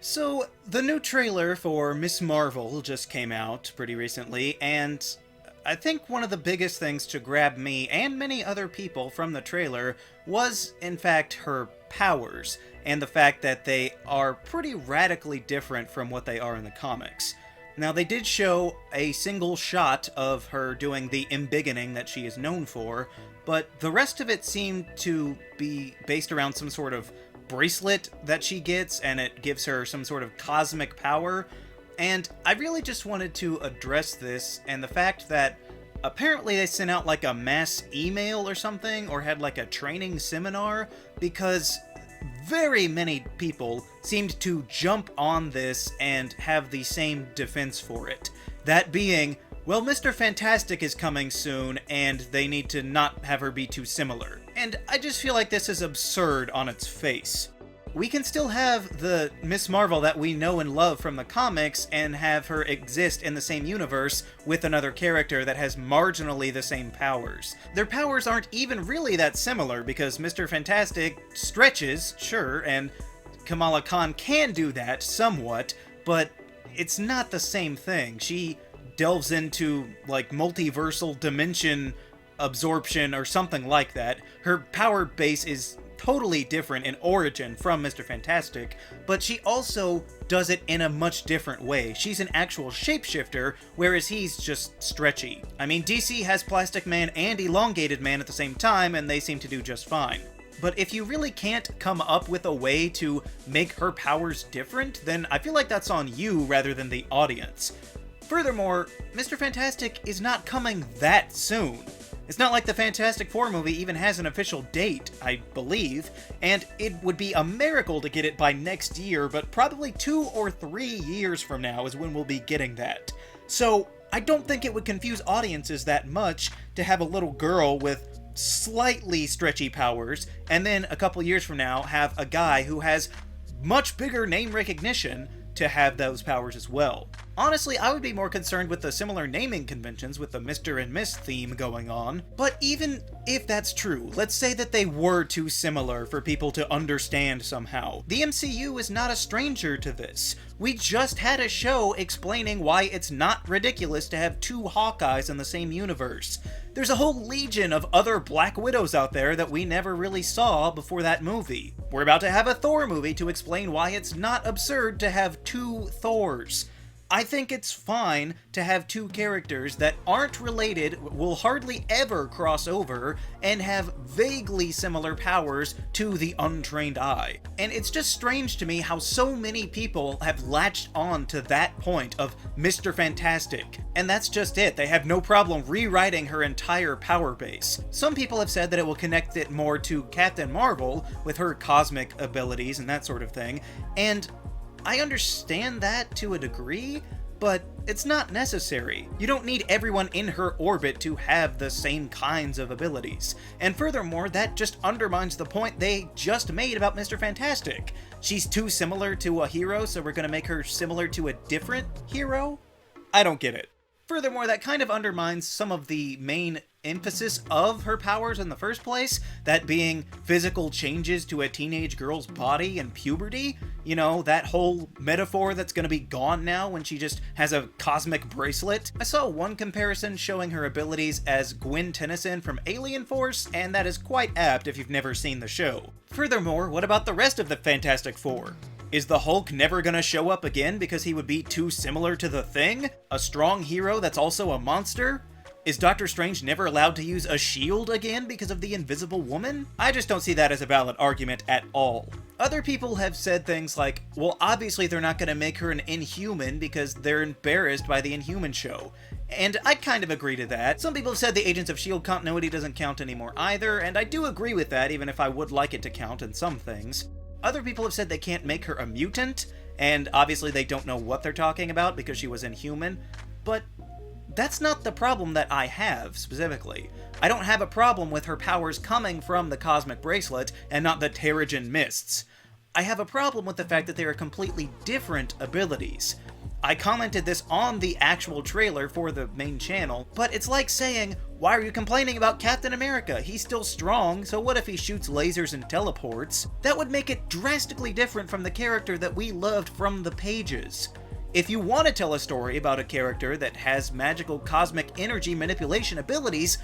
So, the new trailer for Miss Marvel just came out pretty recently, and I think one of the biggest things to grab me and many other people from the trailer was, in fact, her powers, and the fact that they are pretty radically different from what they are in the comics. Now, they did show a single shot of her doing the embiggening that she is known for, but the rest of it seemed to be based around some sort of bracelet that she gets, and it gives her some sort of cosmic power. And I really just wanted to address this and the fact that apparently they sent out like a mass email or something, or had like a training seminar, because very many people seemed to jump on this and have the same defense for it. That being, well, Mr. Fantastic is coming soon, and they need to not have her be too similar. And I just feel like this is absurd on its face. We can still have the Miss Marvel that we know and love from the comics and have her exist in the same universe with another character that has marginally the same powers. Their powers aren't even really that similar because Mr. Fantastic stretches, sure, and Kamala Khan can do that somewhat, but it's not the same thing. She delves into, like, multiversal dimension absorption or something like that. Her power base is totally different in origin from Mr. Fantastic, but she also does it in a much different way. She's an actual shapeshifter, whereas he's just stretchy. I mean, DC has Plastic Man and Elongated Man at the same time, and they seem to do just fine. But if you really can't come up with a way to make her powers different, then I feel like that's on you rather than the audience. Furthermore, Mr. Fantastic is not coming that soon. It's not like the Fantastic Four movie even has an official date, I believe, and it would be a miracle to get it by next year, but probably 2 or 3 years from now is when we'll be getting that. So, I don't think it would confuse audiences that much to have a little girl with slightly stretchy powers, and then a couple years from now have a guy who has much bigger name recognition to have those powers as well. Honestly, I would be more concerned with the similar naming conventions with the Mr. and Miss theme going on. But even if that's true, let's say that they were too similar for people to understand somehow. The MCU is not a stranger to this. We just had a show explaining why it's not ridiculous to have 2 Hawkeyes in the same universe. There's a whole legion of other Black Widows out there that we never really saw before that movie. We're about to have a Thor movie to explain why it's not absurd to have 2 Thors. I think it's fine to have 2 characters that aren't related, will hardly ever cross over, and have vaguely similar powers to the untrained eye. And it's just strange to me how so many people have latched on to that point of Mr. Fantastic. And that's just it. They have no problem rewriting her entire power base. Some people have said that it will connect it more to Captain Marvel with her cosmic abilities and that sort of thing, and I understand that to a degree, but it's not necessary. You don't need everyone in her orbit to have the same kinds of abilities. And furthermore, that just undermines the point they just made about Mr. Fantastic. She's too similar to a hero, so we're gonna make her similar to a different hero? I don't get it. Furthermore, that kind of undermines some of the main emphasis of her powers in the first place, that being physical changes to a teenage girl's body and puberty. You know, that whole metaphor that's gonna be gone now when she just has a cosmic bracelet. I saw one comparison showing her abilities as Gwen Tennyson from Alien Force, and that is quite apt if you've never seen the show. Furthermore, what about the rest of the Fantastic Four? Is the Hulk never gonna show up again because he would be too similar to the Thing? A strong hero that's also a monster? Is Doctor Strange never allowed to use a shield again because of the Invisible Woman? I just don't see that as a valid argument at all. Other people have said things like, well, obviously they're not gonna make her an Inhuman because they're embarrassed by the Inhuman show. And I kind of agree to that. Some people have said the Agents of S.H.I.E.L.D. continuity doesn't count anymore either, and I do agree with that, even if I would like it to count in some things. Other people have said they can't make her a mutant, and obviously they don't know what they're talking about because she was Inhuman, but that's not the problem that I have, specifically. I don't have a problem with her powers coming from the Cosmic Bracelet and not the Terrigen Mists. I have a problem with the fact that they are completely different abilities. I commented this on the actual trailer for the main channel, but it's like saying, Why are you complaining about Captain America? He's still strong, so what if he shoots lasers and teleports? That would make it drastically different from the character that we loved from the pages. If you want to tell a story about a character that has magical cosmic energy manipulation abilities,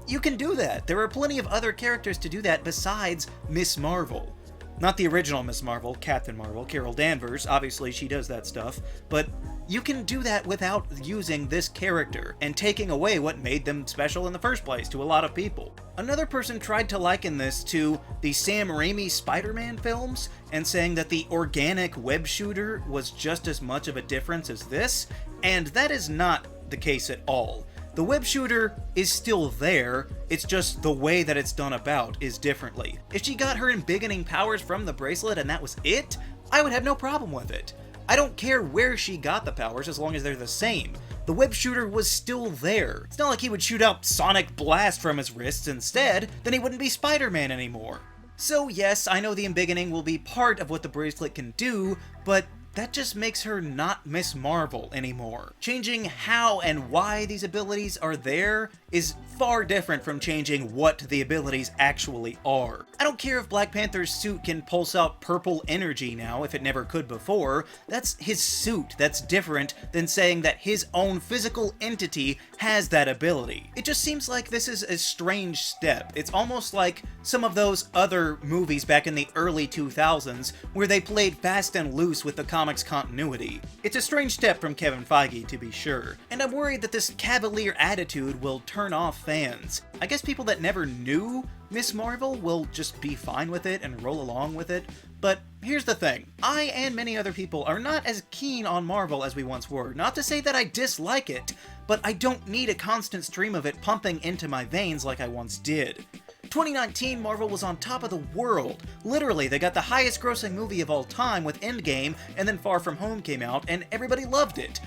you can do that. There are plenty of other characters to do that besides Miss Marvel. Not the original Miss Marvel, Captain Marvel, Carol Danvers, obviously she does that stuff, but you can do that without using this character and taking away what made them special in the first place to a lot of people. Another person tried to liken this to the Sam Raimi Spider-Man films and saying that the organic web shooter was just as much of a difference as this, and that is not the case at all. The web shooter is still there, it's just the way that it's done about is differently. If she got her embiggening powers from the bracelet and that was it, I would have no problem with it. I don't care where she got the powers as long as they're the same. The web shooter was still there. It's not like he would shoot out Sonic Blast from his wrists instead, then he wouldn't be Spider-Man anymore. So yes, I know the embiggening will be part of what the bracelet can do, but that just makes her not Miss Marvel anymore. Changing how and why these abilities are there is far different from changing what the abilities actually are. I don't care if Black Panther's suit can pulse out purple energy now if it never could before. That's his suit. That's different than saying that his own physical entity has that ability. It just seems like this is a strange step. It's almost like some of those other movies back in the early 2000s where they played fast and loose with the comics continuity. It's a strange step from Kevin Feige, to be sure, and I'm worried that this cavalier attitude will turn off fans. I guess people that never knew Miss Marvel will just be fine with it and roll along with it, but here's the thing. I and many other people are not as keen on Marvel as we once were. Not to say that I dislike it, but I don't need a constant stream of it pumping into my veins like I once did. 2019, Marvel was on top of the world. Literally, they got the highest grossing movie of all time with Endgame, and then Far From Home came out, and everybody loved it.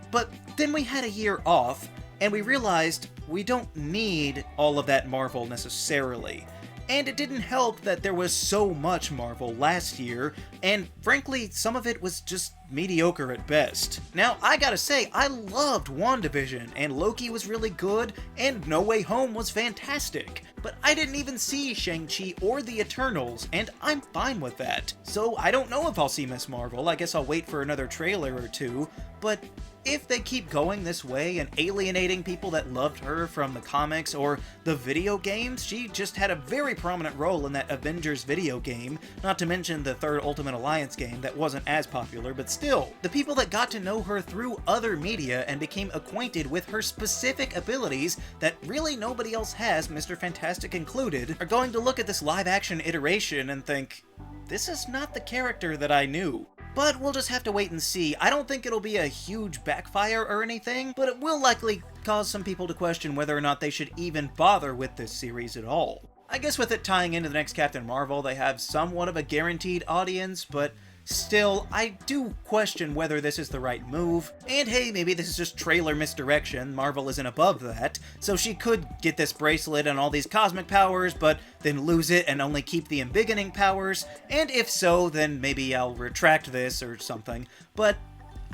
But then we had a year off, and we realized we don't need all of that Marvel necessarily. And it didn't help that there was so much Marvel last year, and frankly, some of it was just mediocre at best. Now, I gotta say, I loved WandaVision, and Loki was really good, and No Way Home was fantastic. But I didn't even see Shang-Chi or The Eternals, and I'm fine with that. So I don't know if I'll see Miss Marvel, I guess I'll wait for another trailer or two, but if they keep going this way and alienating people that loved her from the comics or the video games, she just had a very prominent role in that Avengers video game, not to mention the third Ultimate Alliance game that wasn't as popular, but still, the people that got to know her through other media and became acquainted with her specific abilities that really nobody else has, Mr. Fantastic included, are going to look at this live-action iteration and think, this is not the character that I knew. But we'll just have to wait and see. I don't think it'll be a huge backfire or anything, but it will likely cause some people to question whether or not they should even bother with this series at all. I guess with it tying into the next Captain Marvel, they have somewhat of a guaranteed audience, but still, I do question whether this is the right move. And hey, maybe this is just trailer misdirection, Marvel isn't above that, so she could get this bracelet and all these cosmic powers, but then lose it and only keep the embiggening powers, and if so, then maybe I'll retract this or something. But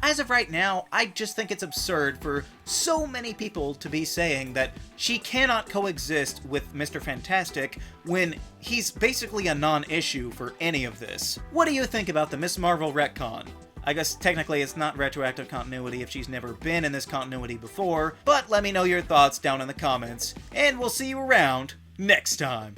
as of right now, I just think it's absurd for so many people to be saying that she cannot coexist with Mr. Fantastic when he's basically a non-issue for any of this. What do you think about the Miss Marvel retcon? I guess technically it's not retroactive continuity if she's never been in this continuity before, but let me know your thoughts down in the comments, and we'll see you around next time.